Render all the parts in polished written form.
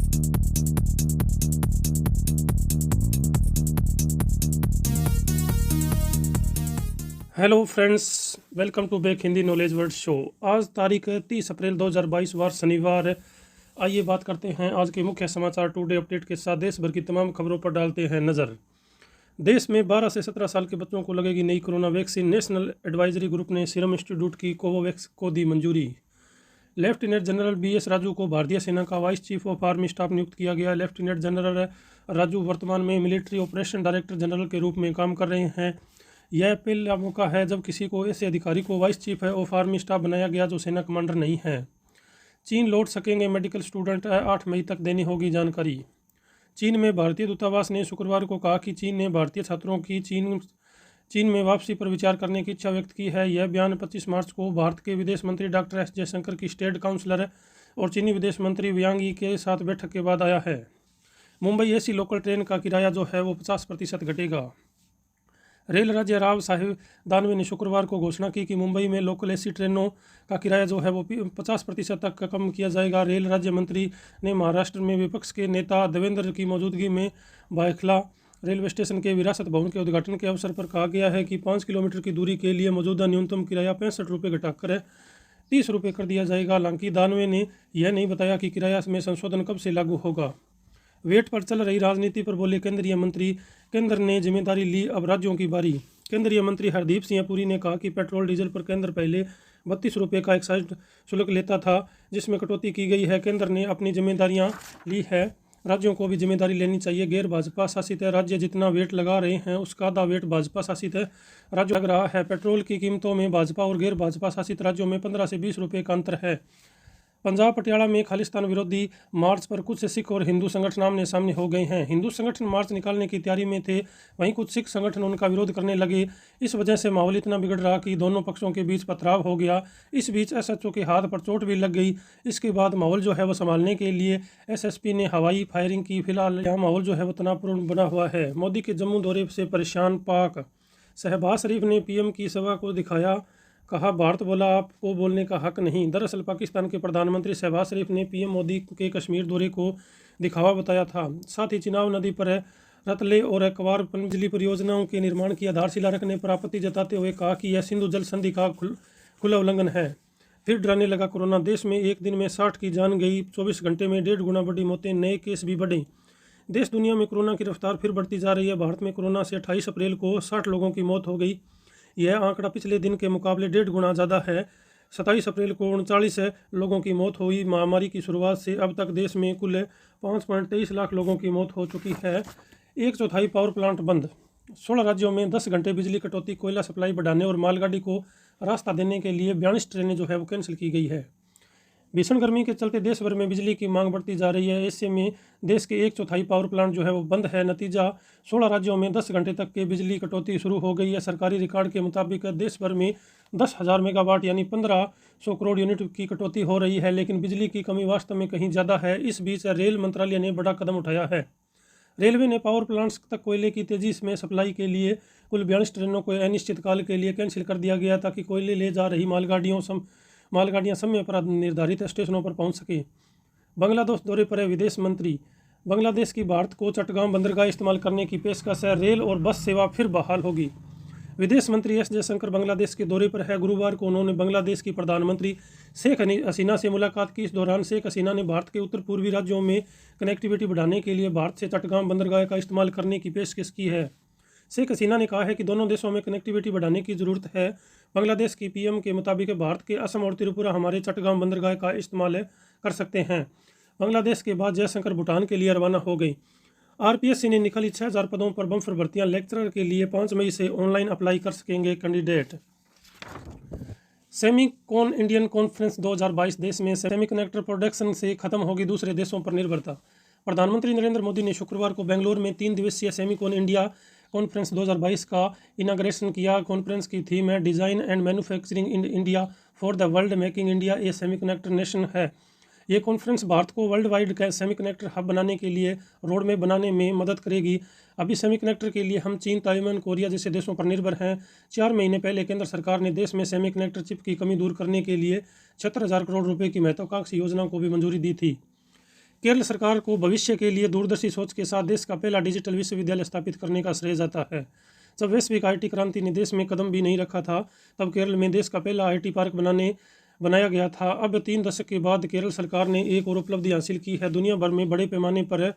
Hello friends, welcome to back Hindi knowledge word show. आज तारीख 30 अप्रैल 2022 वार शनिवार है। आइए बात करते हैं आज के मुख्य समाचार टुडे अपडेट के साथ देश भर की तमाम खबरों पर डालते हैं नज़र। देश में 12 से 17 साल के बच्चों को लगेगी नई corona vaccine. National advisory group ने सीरम इंस्टीट्यूट की कोवोवैक्स को दी मंजूरी। लेफ्टिनेंट जनरल BS राजू को भारतीय सेना का vice chief of army staff नियुक्त किया गया। लेफ्टिनेंट जनरल राजू वर्तमान में मिलिट्री ऑपरेशन डायरेक्टर जनरल के रूप में काम कर रहे हैं। यह पहला मौका है जब किसी को ऐसे अधिकारी को vice chief of army staff बनाया गया जो सेना कमांडर नहीं है। चीन लौट सकेंगे मेडिकल स्टूडेंट, 8 मई तक देनी होगी जानकारी। चीन में भारतीय दूतावास ने शुक्रवार को कहा कि चीन ने भारतीय छात्रों की चीन में वापसी पर विचार करने की इच्छा व्यक्त की है। यह बयान 25 मार्च को भारत के विदेश मंत्री डॉक्टर S जयशंकर की स्टेट काउंसलर और चीनी विदेश मंत्री वांग यी के साथ बैठक के बाद आया है। मुंबई AC लोकल ट्रेन का किराया जो है वो 50% घटेगा। रेल राज्य राव साहिब दानवे ने शुक्रवार को घोषणा की कि मुंबई में लोकल AC ट्रेनों का किराया जो है वो 50% तक कम किया जाएगा। रेल राज्य मंत्री ने महाराष्ट्र में विपक्ष के नेता देवेंद्र की मौजूदगी में बायखला रेलवे स्टेशन के विरासत भवन के उद्घाटन के अवसर पर कहा गया है कि 5 किलोमीटर की दूरी के लिए मौजूदा न्यूनतम किराया 65 रुपये घटाकर 30 रुपये कर दिया जाएगा। हालांकि दानवे ने यह नहीं बताया कि किराया में संशोधन कब से लागू होगा। वेट पर चल रही राजनीति पर बोले केंद्रीय मंत्री, केंद्र ने जिम्मेदारी ली, अब राज्यों की बारी। केंद्रीय मंत्री हरदीप सिंह पुरी ने कहा कि पेट्रोल डीजल पर केंद्र पहले 32 रुपये का एक्साइज शुल्क लेता था, जिसमें कटौती की गई है। केंद्र ने अपनी जिम्मेदारियां ली है, राज्यों को भी जिम्मेदारी लेनी चाहिए। गैर भाजपा शासित राज्य जितना वेट लगा रहे हैं उसका आधा वेट भाजपा शासित राज्य लग रहा है। पेट्रोल की कीमतों में भाजपा और गैर भाजपा शासित राज्यों में 15 से 20 रुपये का अंतर है। पंजाब पटियाला में खालिस्तान विरोधी मार्च पर कुछ सिख और हिंदू संगठन आमने सामने हो गए हैं। हिंदू संगठन मार्च निकालने की तैयारी में थे, वहीं कुछ सिख संगठन उनका विरोध करने लगे। इस वजह से माहौल इतना बिगड़ रहा कि दोनों पक्षों के बीच पथराव हो गया। इस बीच SHO के हाथ पर चोट भी लग गई। इसके बाद माहौल जो है वो संभालने के लिए SSP ने हवाई फायरिंग की। फिलहाल यहाँ माहौल जो है वो तनावपूर्ण बना हुआ है। मोदी के जम्मू दौरे से परेशान पाक। शहबाज शरीफ ने PM की सभा को दिखाया, कहा भारत बोला आपको बोलने का हक नहीं। दरअसल पाकिस्तान के प्रधानमंत्री शहबाज शरीफ ने PM मोदी के कश्मीर दौरे को दिखावा बताया था। साथ ही चिनाब नदी पर रतले और अकवार बिजली परियोजनाओं के निर्माण की आधारशिला रखने पर आपत्ति जताते हुए कहा कि यह सिंधु जल संधि का खुला उल्लंघन है। फिर डराने लगा कोरोना। देश में एक दिन में 60 की जान गई, 24 घंटे में 1.5 गुना बढ़ी मौतें, नए केस भी बढ़े। देश दुनिया में कोरोना की रफ्तार फिर बढ़ती जा रही है। भारत में कोरोना से 28 अप्रैल को 60 लोगों की मौत हो गई। यह आंकड़ा पिछले दिन के मुकाबले 1.5 गुना ज़्यादा है। 27 अप्रैल को 39 लोगों की मौत हुई। महामारी की शुरुआत से अब तक देश में कुल 5.23 लाख लोगों की मौत हो चुकी है। 1/4 पावर प्लांट बंद। 16 राज्यों में 10 घंटे बिजली कटौती। कोयला सप्लाई बढ़ाने और मालगाड़ी को रास्ता देने के लिए 42 ट्रेनें जो है वो कैंसिल की गई है। भीषण गर्मी के चलते देश भर में बिजली की मांग बढ़ती जा रही है। ऐसे में देश के 1/4 पावर प्लांट जो है वो बंद है। नतीजा 16 राज्यों में 10 घंटे तक के बिजली कटौती शुरू हो गई है। सरकारी रिकॉर्ड के मुताबिक देश भर में 10,000 मेगावाट यानी 1500 करोड़ यूनिट की कटौती हो रही है, लेकिन बिजली की कमी वास्तव में कहीं ज़्यादा है। इस बीच रेल मंत्रालय ने बड़ा कदम उठाया है। रेलवे ने पावर प्लांट्स तक कोयले की तेजी में सप्लाई के लिए कुल 42 ट्रेनों को अनिश्चित काल के लिए कैंसिल कर दिया गया ताकि कोयले ले जा रही मालगाड़ियां समय पर निर्धारित स्टेशनों पर पहुंच सके। बांग्लादेश दौरे पर है विदेश मंत्री। बांग्लादेश की भारत को चट्टगांव बंदरगाह इस्तेमाल करने की पेशकश है। रेल और बस सेवा फिर बहाल होगी। विदेश मंत्री S जयशंकर बांग्लादेश के दौरे पर है। गुरुवार को उन्होंने बांग्लादेश की प्रधानमंत्री शेख हसीना से मुलाकात की। इस दौरान शेख हसीना ने भारत के उत्तर पूर्वी राज्यों में कनेक्टिविटी बढ़ाने के लिए भारत से चट्टगांव बंदरगाह का इस्तेमाल करने की पेशकश की है। शेख हसीना ने कहा है कि दोनों देशों में कनेक्टिविटी बढ़ाने की ज़रूरत है। बांग्लादेश की PM के मुताबिक भारत के असम और त्रिपुरा हमारे चट्टगांव बंदरगाह का इस्तेमाल कर सकते हैं। बांग्लादेश के बाद जयशंकर भूटान के लिए रवाना हो गई। RPSC ने निकाली 6000 पदों पर बम्पर भर्तियां। लेक्चरर के लिए 5 मई से ऑनलाइन अप्लाई कर सकेंगे कैंडिडेट। Semicon Indian conference 2022। देश में सेमीकंडक्टर प्रोडक्शन से खत्म होगी दूसरे देशों पर निर्भरता। प्रधानमंत्री नरेंद्र मोदी ने शुक्रवार को बेंगलुरु में 3 दिवसीय सेमीकॉन इंडिया कॉन्फ्रेंस 2022 का इनाग्रेशन किया। कॉन्फ्रेंस की थीम है design and manufacturing in India for the world, making India A semiconductor nation है। ये कॉन्फ्रेंस भारत को वर्ल्ड वाइड सेमीकंडक्टर हब बनाने के लिए रोड मैप बनाने में मदद करेगी। अभी सेमीकंडक्टर के लिए हम चीन, ताइवान, कोरिया जैसे देशों पर निर्भर हैं। 4 महीने पहले केंद्र सरकार ने देश में सेमीकंडक्टर चिप की कमी दूर करने के लिए 76,000 करोड़ रुपए की महत्वाकांक्षी योजना को भी मंजूरी दी थी। केरल सरकार को भविष्य के लिए दूरदर्शी सोच के साथ देश का पहला डिजिटल विश्वविद्यालय स्थापित करने का श्रेय जाता है। जब वैश्विक आईटी क्रांति ने देश में कदम भी नहीं रखा था, तब केरल में देश का पहला आईटी पार्क बनाया गया था। अब 3 दशक के बाद केरल सरकार ने एक और उपलब्धि हासिल की है। दुनिया भर में बड़े पैमाने पर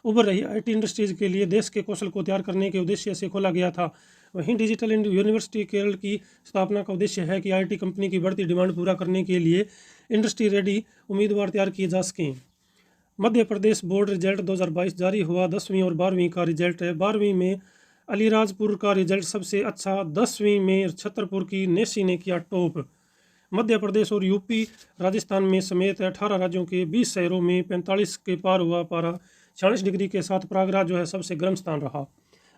उभर रही आईटी इंडस्ट्रीज के लिए देश के कौशल को तैयार करने के उद्देश्य से खोला गया था। वहीं डिजिटल यूनिवर्सिटी केरल की स्थापना का उद्देश्य है कि आईटी कंपनी की बढ़ती डिमांड पूरा करने के लिए इंडस्ट्री रेडी उम्मीदवार तैयार किए जा सकें। मध्य प्रदेश बोर्ड रिजल्ट 2022 जारी हुआ। 10वीं और 12वीं का रिजल्ट है। 12वीं में अलीराजपुर का रिजल्ट सबसे अच्छा, 10वीं में छतरपुर की नेसी ने किया टॉप। मध्य प्रदेश और यूपी, राजस्थान में समेत 18 राज्यों के 20 शहरों में 45 के पार हुआ पारा। 46 डिग्री के साथ प्रयागराज जो है सबसे गर्म स्थान रहा।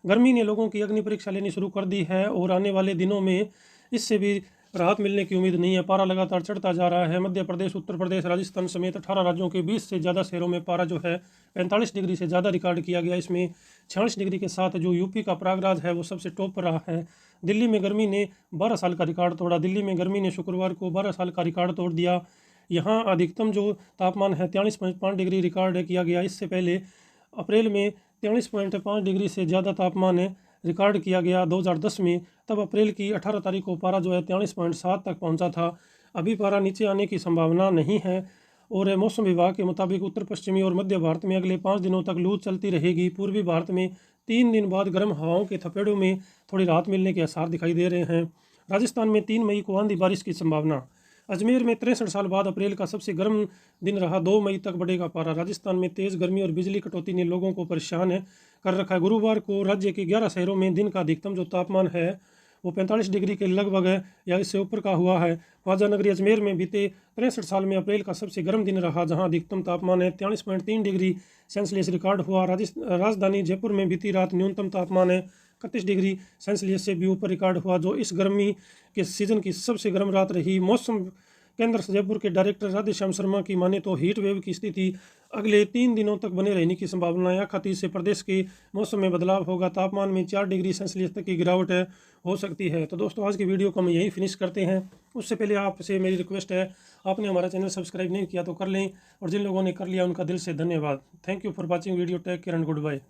गर्मी ने लोगों की अग्नि परीक्षा लेनी शुरू कर दी है और आने वाले दिनों में इससे भी राहत मिलने की उम्मीद नहीं है। पारा लगातार चढ़ता जा रहा है। मध्य प्रदेश, उत्तर प्रदेश, राजस्थान समेत 18 राज्यों के 20 से ज़्यादा शहरों में पारा जो है 45 डिग्री से ज़्यादा रिकॉर्ड किया गया। इसमें 46 डिग्री के साथ जो यूपी का प्रयागराज है वो सबसे टॉप पर रहा है। दिल्ली में गर्मी ने 12 साल का रिकॉर्ड तोड़ा। दिल्ली में गर्मी ने शुक्रवार को 12 साल का रिकॉर्ड तोड़ दिया। यहाँ अधिकतम जो तापमान है 43.5 डिग्री रिकॉर्ड किया गया। इससे पहले अप्रैल में 43.5 डिग्री से ज़्यादा तापमान रिकॉर्ड किया गया 2010 में। तब अप्रैल की 18 तारीख को पारा जो है 43.7 तक पहुंचा था। अभी पारा नीचे आने की संभावना नहीं है और मौसम विभाग के मुताबिक उत्तर पश्चिमी और मध्य भारत में अगले 5 दिनों तक लू चलती रहेगी। पूर्वी भारत में 3 दिन बाद गर्म हवाओं के थपेड़ों में थोड़ी राहत मिलने के आसार दिखाई दे रहे हैं। राजस्थान में 3 मई को आंधी बारिश की संभावना। अजमेर में 63 साल बाद अप्रैल का सबसे गर्म दिन रहा। 2 मई तक बढ़ेगा पारा। राजस्थान में तेज़ गर्मी और बिजली कटौती ने लोगों को परेशान कर रखा है। गुरुवार को राज्य के 11 शहरों में दिन का अधिकतम जो तापमान है वो 45 डिग्री के लगभग है या इससे ऊपर का हुआ है। ख्वाजा नगरी अजमेर में बीते 63 साल में अप्रैल का सबसे गर्म दिन रहा, जहां अधिकतम तापमान है 43.3 डिग्री सेल्सियस रिकॉर्ड हुआ। राजधानी जयपुर में बीती रात न्यूनतम तापमान है 31 डिग्री सेल्सियस से भी ऊपर रिकॉर्ड हुआ, जो इस गर्मी के सीजन की सबसे गर्म रात रही। मौसम केंद्र जयपुर के डायरेक्टर राधेश्याम शर्मा की माने तो हीट वेव की स्थिति अगले 3 दिनों तक बने रहने की संभावना है। खाती से प्रदेश के मौसम में बदलाव होगा। तापमान में 4 डिग्री सेल्सियस तक की गिरावट हो सकती है। तो दोस्तों, आज की वीडियो को हम यहीं फिनिश करते हैं। उससे पहले आपसे मेरी रिक्वेस्ट है, आपने हमारा चैनल सब्सक्राइब नहीं किया तो कर लें, और जिन लोगों ने कर लिया उनका दिल से धन्यवाद। Thank you for watching video. Take care and good bye.